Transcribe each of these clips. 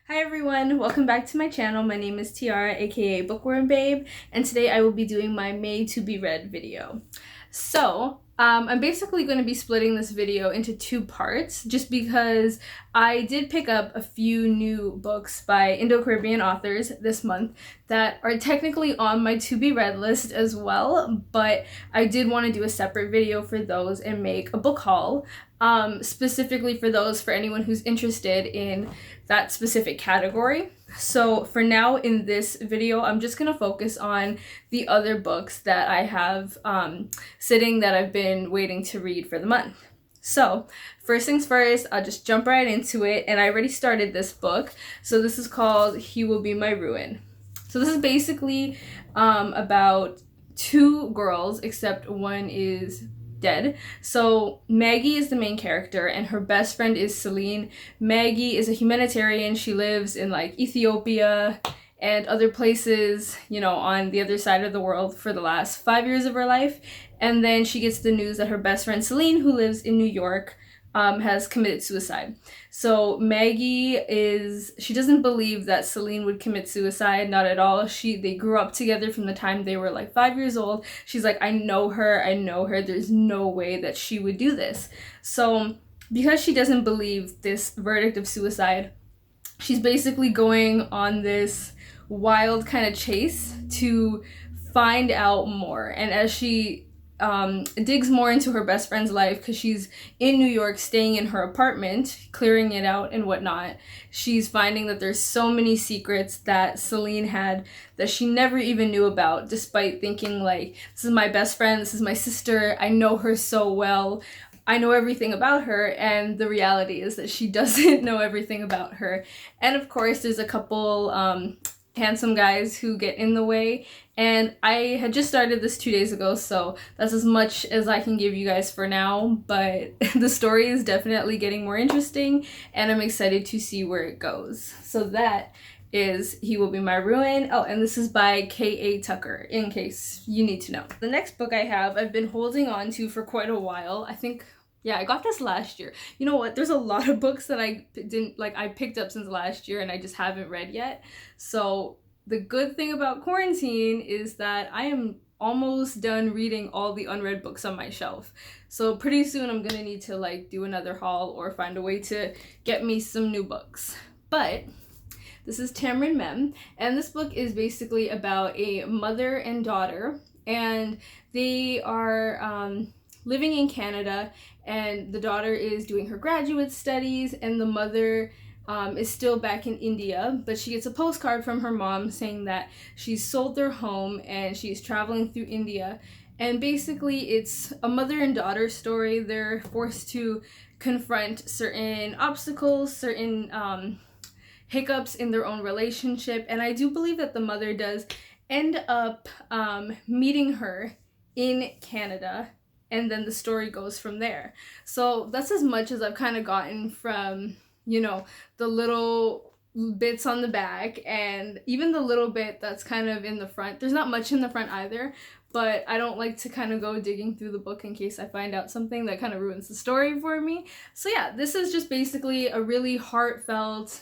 Hi everyone, welcome back to my channel. My name is Tiara, aka Bookworm Babe, and today I will be doing my May to be read video. So, I'm basically going to be splitting this video into two parts just because I did pick up a few new books by Indo-Caribbean authors this month that are technically on my to be read list as well, but I did want to do a separate video for those and make a book haul, specifically for those, for anyone who's interested in that specific category. So for now in this video, I'm just gonna focus on the other books that I have sitting that I've been waiting to read for the month. So first things first, I'll just jump right into it, and I already started this book. So this is called He Will Be My Ruin. So this is basically about two girls, except one is dead. So Maggie is the main character and her best friend is Celine. Maggie is a humanitarian. She lives in like Ethiopia and other places, on the other side of the world for the last 5 years of her life. And then she gets the news that her best friend Celine, who lives in New York, has committed suicide. So Maggie she doesn't believe that Celine would commit suicide, not at all. They grew up together from the time they were like 5 years old. She's like, I know her, there's no way that she would do this. So because she doesn't believe this verdict of suicide, she's basically going on this wild kind of chase to find out more. And as she digs more into her best friend's life, because she's in New York staying in her apartment, clearing it out and whatnot, she's finding that there's so many secrets that Celine had that she never even knew about, despite thinking like, this is my best friend, this is my sister, I know her so well, I know everything about her. And the reality is that she doesn't know everything about her. And of course there's a couple handsome guys who get in the way, and I had just started this 2 days ago, so that's as much as I can give you guys for now, but the story is definitely getting more interesting and I'm excited to see where it goes. So that is He Will Be My Ruin. Oh, and this is by K.A. Tucker, in case you need to know. The next book I have, I've been holding on to for quite a while. I got this last year. You know what? There's a lot of books that I picked up since last year and I just haven't read yet. So the good thing about quarantine is that I am almost done reading all the unread books on my shelf. So pretty soon I'm gonna need to do another haul or find a way to get me some new books. But this is Tamarind, and this book is basically about a mother and daughter, and they are living in Canada, and the daughter is doing her graduate studies and the mother is still back in India, but she gets a postcard from her mom saying that she's sold their home and she's traveling through India. And basically it's a mother and daughter story. They're forced to confront certain obstacles, certain hiccups in their own relationship, and I do believe that the mother does end up meeting her in Canada, and then the story goes from there. So that's as much as I've kind of gotten from, the little bits on the back and even the little bit that's kind of in the front. There's not much in the front either, but I don't like to kind of go digging through the book in case I find out something that kind of ruins the story for me. So yeah, this is just basically a really heartfelt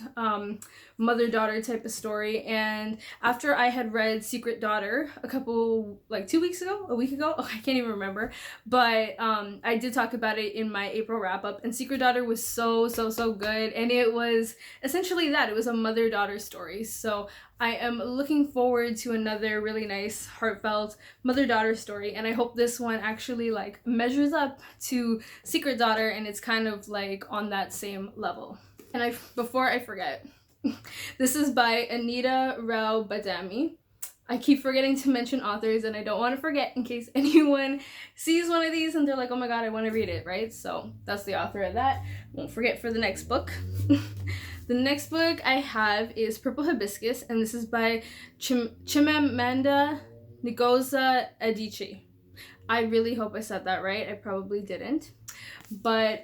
mother-daughter type of story. And after I had read Secret Daughter a week ago, oh, I can't even remember, but I did talk about it in my April wrap-up, and Secret Daughter was so good, and it was essentially that. It was a mother-daughter story. So I am looking forward to another really nice, heartfelt mother-daughter story, and I hope this one actually measures up to Secret Daughter, and it's kind of on that same level. And before I forget, this is by Anita Badami. I keep forgetting to mention authors, and I don't want to forget in case anyone sees one of these and they're like, oh my god, I want to read it, right? So that's the author of that. Won't forget for the next book. The next book I have is Purple Hibiscus, and this is by Chimamanda Ngozi Adichie. I really hope I said that right. I probably didn't. But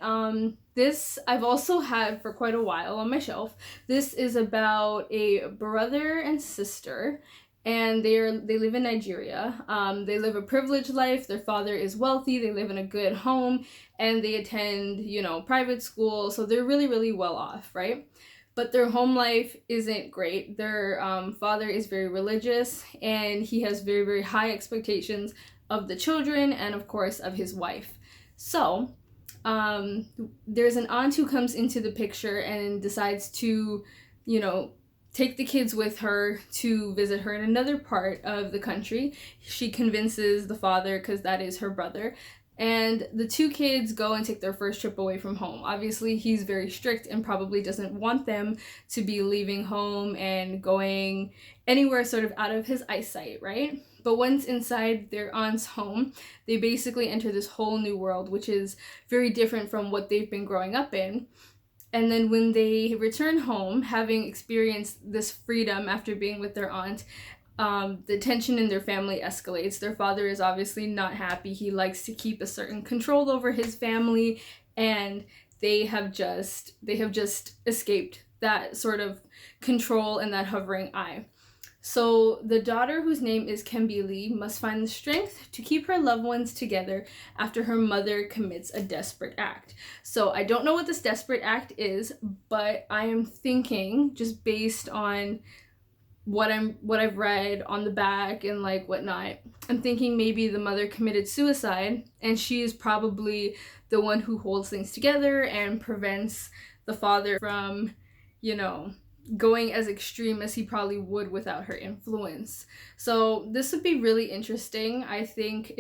this I've also had for quite a while on my shelf. This is about a brother and sister, and they live in Nigeria. They live a privileged life. Their father is wealthy. They live in a good home, and they attend, private school. So they're really, really well off, right? but their home life isn't great. Their father is very religious, and he has very, very high expectations of the children and, of course, of his wife. So there's an aunt who comes into the picture and decides to, you know, take the kids with her to visit her in another part of the country. She convinces the father, because that is her brother, and the two kids go and take their first trip away from home. Obviously, he's very strict and probably doesn't want them to be leaving home and going anywhere sort of out of his eyesight, right? But once inside their aunt's home, they basically enter this whole new world, which is very different from what they've been growing up in. And then when they return home, having experienced this freedom after being with their aunt, the tension in their family escalates. Their father is obviously not happy. He likes to keep a certain control over his family, and they have just escaped that sort of control and that hovering eye. So the daughter, whose name is Kembili, must find the strength to keep her loved ones together after her mother commits a desperate act. So I don't know what this desperate act is, but I am thinking, just based on what I've read on the back and like whatnot, I'm thinking maybe the mother committed suicide, and she is probably the one who holds things together and prevents the father from, you know, going as extreme as he probably would without her influence. So this would be really interesting. I think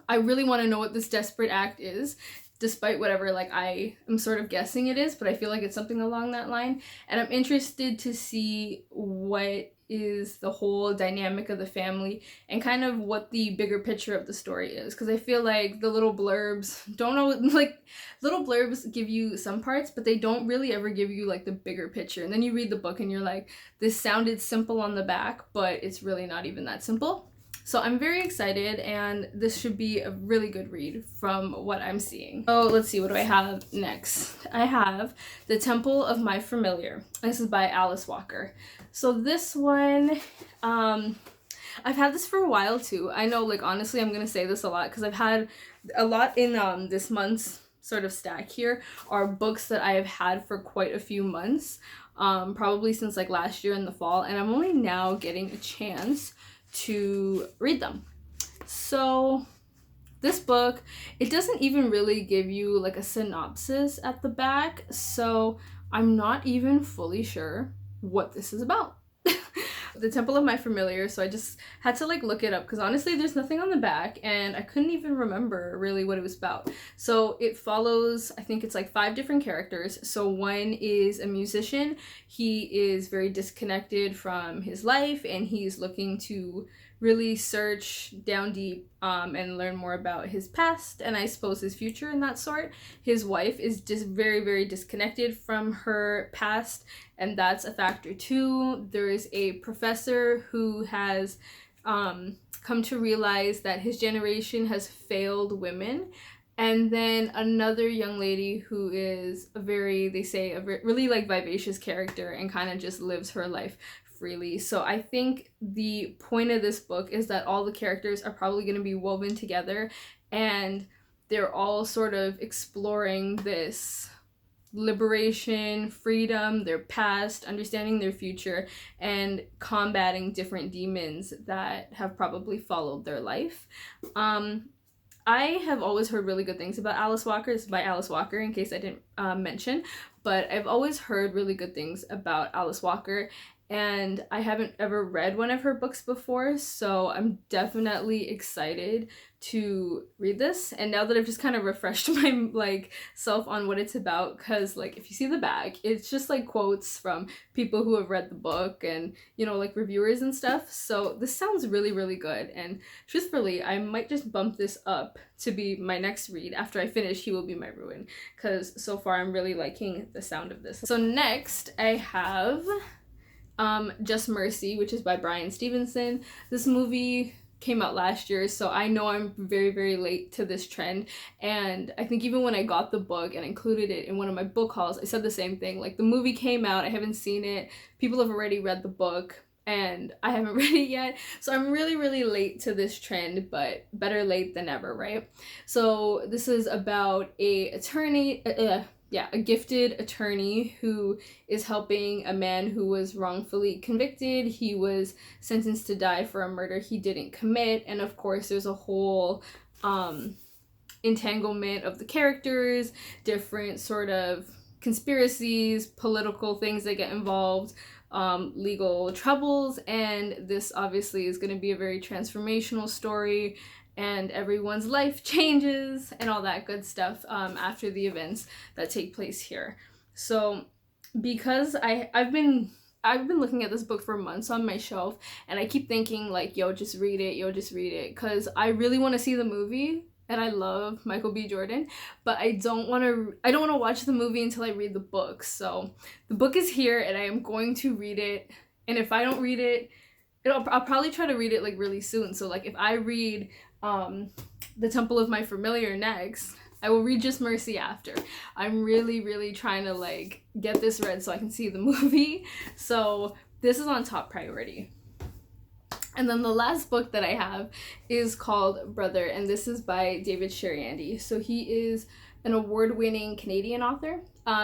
I really want to know what this desperate act is, despite whatever like I am sort of guessing it is, but I feel like it's something along that line. And I'm interested to see what is the whole dynamic of the family and kind of what the bigger picture of the story is, because I feel like the little blurbs don't know, like little blurbs give you some parts, but they don't really ever give you like the bigger picture. And then you read the book and you're like, this sounded simple on the back, but it's really not even that simple. So I'm very excited, and this should be a really good read from what I'm seeing. So let's see, what do I have next? I have The Temple of My Familiar. This is by Alice Walker. So this one, I've had this for a while too. I know, like, honestly, I'm gonna say this a lot because I've had a lot in this month's sort of stack here are books that I have had for quite a few months, probably since like last year in the fall, and I'm only now getting a chance to read them. So this book, it doesn't even really give you like a synopsis at the back, so I'm not even fully sure what this is about. The Temple of My Familiar, so I just had to like look it up because honestly there's nothing on the back and I couldn't even remember really what it was about. So it follows, I think it's like 5 different characters. So one is a musician. He is very disconnected from his life and he's looking to really search down deep and learn more about his past and I suppose his future and that sort. His wife is just very, very disconnected from her past, and that's a factor too. There is a professor who has come to realize that his generation has failed women, and then another young lady who is a very, they say, a really like vivacious character and kind of just lives her life freely. So I think the point of this book is that all the characters are probably going to be woven together and they're all sort of exploring this liberation, freedom, their past, understanding their future, and combating different demons that have probably followed their life. I have always heard really good things about Alice Walker. This is by Alice Walker, in case I didn't mention, but I've always heard really good things about Alice Walker, and I haven't ever read one of her books before, so I'm definitely excited to read this. And now that I've just kind of refreshed my like self on what it's about, because like if you see the back, it's just like quotes from people who have read the book and, you know, like reviewers and stuff. So this sounds really, really good, and truthfully I might just bump this up to be my next read. After I finish He Will Be My Ruin, because so far I'm really liking the sound of this. So next I have Just Mercy, which is by Bryan Stevenson. This movie came out last year, so I know I'm very, very late to this trend, and I think even when I got the book and included it in one of my book hauls, I said the same thing. Like, the movie came out, I haven't seen it, people have already read the book, and I haven't read it yet, so I'm really, really late to this trend, but better late than never, right? So this is about a attorney, a gifted attorney who is helping a man who was wrongfully convicted. He was sentenced to die for a murder he didn't commit, and of course there's a whole entanglement of the characters, different sort of conspiracies, political things that get involved, legal troubles, and this obviously is going to be a very transformational story, and everyone's life changes and all that good stuff after the events that take place here. So because I've been looking at this book for months on my shelf, and I keep thinking like, yo, just read it, because I really want to see the movie, and I love Michael B. Jordan, but I don't want to watch the movie until I read the book. So the book is here, and I am going to read it, and if I don't read it, I'll probably try to read it like really soon. So like if I read The Temple of My Familiar next, I will read Just Mercy after. I'm really trying to like get this read so I can see the movie. So this is on top priority. And then the last book that I have is called Brother, and this is by David Chariandy. So he is an award-winning Canadian author.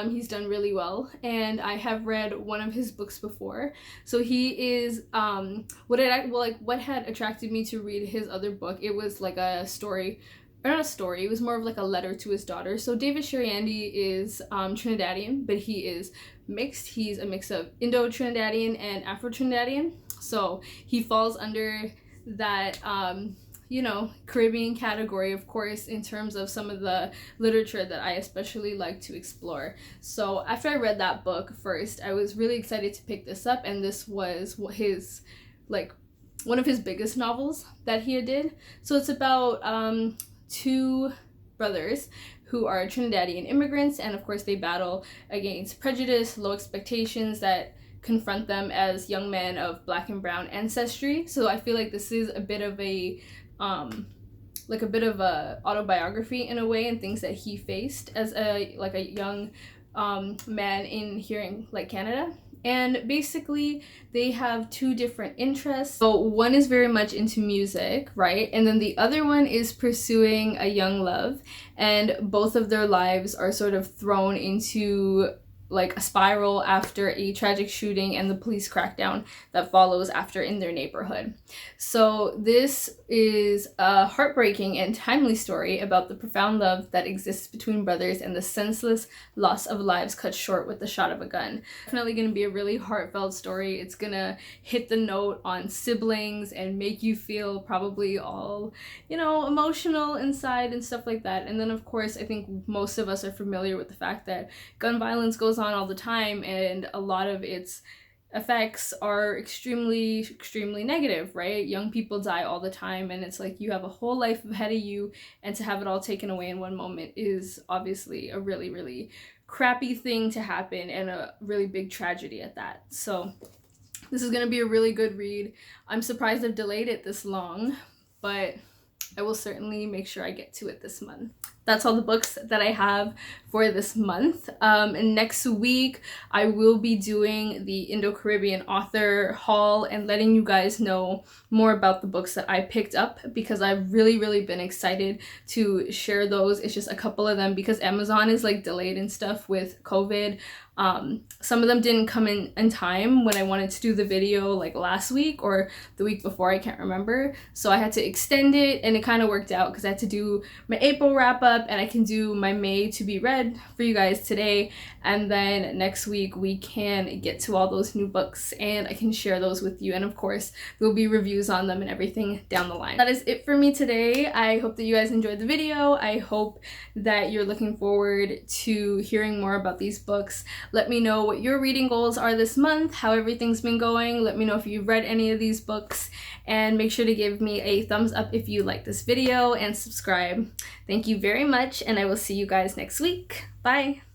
He's done really well, and I have read one of his books before. So he is what had attracted me to read his other book. It was like a story, or not a story. It was more of like a letter to his daughter. So David Chariandy is Trinidadian, but he is mixed. He's a mix of Indo-Trinidadian and Afro-Trinidadian. So he falls under that Caribbean category, of course, in terms of some of the literature that I especially like to explore. So after I read that book first, I was really excited to pick this up, and this was his, like, one of his biggest novels that he did. So it's about two brothers who are Trinidadian immigrants, and of course they battle against prejudice, low expectations that confront them as young men of Black and brown ancestry. So I feel like this is a bit of a autobiography in a way, and things that he faced as a young man in here in like Canada. And basically they have two different interests. So one is very much into music, right? And then the other one is pursuing a young love, and both of their lives are sort of thrown into like a spiral after a tragic shooting and the police crackdown that follows after in their neighborhood. So this is a heartbreaking and timely story about the profound love that exists between brothers and the senseless loss of lives cut short with the shot of a gun. Definitely going to be a really heartfelt story. It's gonna hit the note on siblings and make you feel probably all, emotional inside and stuff like that. And then of course, I think most of us are familiar with the fact that gun violence goes on all the time, and a lot of its effects are extremely negative, right? Young people die all the time, and it's like you have a whole life ahead of you, and to have it all taken away in one moment is obviously a really crappy thing to happen, and a really big tragedy at that. So this is going to be a really good read. I'm surprised I've delayed it this long, but I will certainly make sure I get to it this month. That's all the books that I have for this month. And next week, I will be doing the Indo-Caribbean author haul and letting you guys know more about the books that I picked up, because I've really been excited to share those. It's just a couple of them because Amazon is like delayed and stuff with COVID. Some of them didn't come in time when I wanted to do the video like last week or the week before, I can't remember. So I had to extend it, and it kind of worked out because I had to do my April wrap up, and I can do my May to be read for you guys today, and then next week we can get to all those new books and I can share those with you, and of course there will be reviews on them and everything down the line. That is it for me today. I hope that you guys enjoyed the video. I hope that you're looking forward to hearing more about these books. Let me know what your reading goals are this month, how everything's been going. Let me know if you've read any of these books, and make sure to give me a thumbs up if you like this video and subscribe. Thank you very much, and I will see you guys next week. Bye!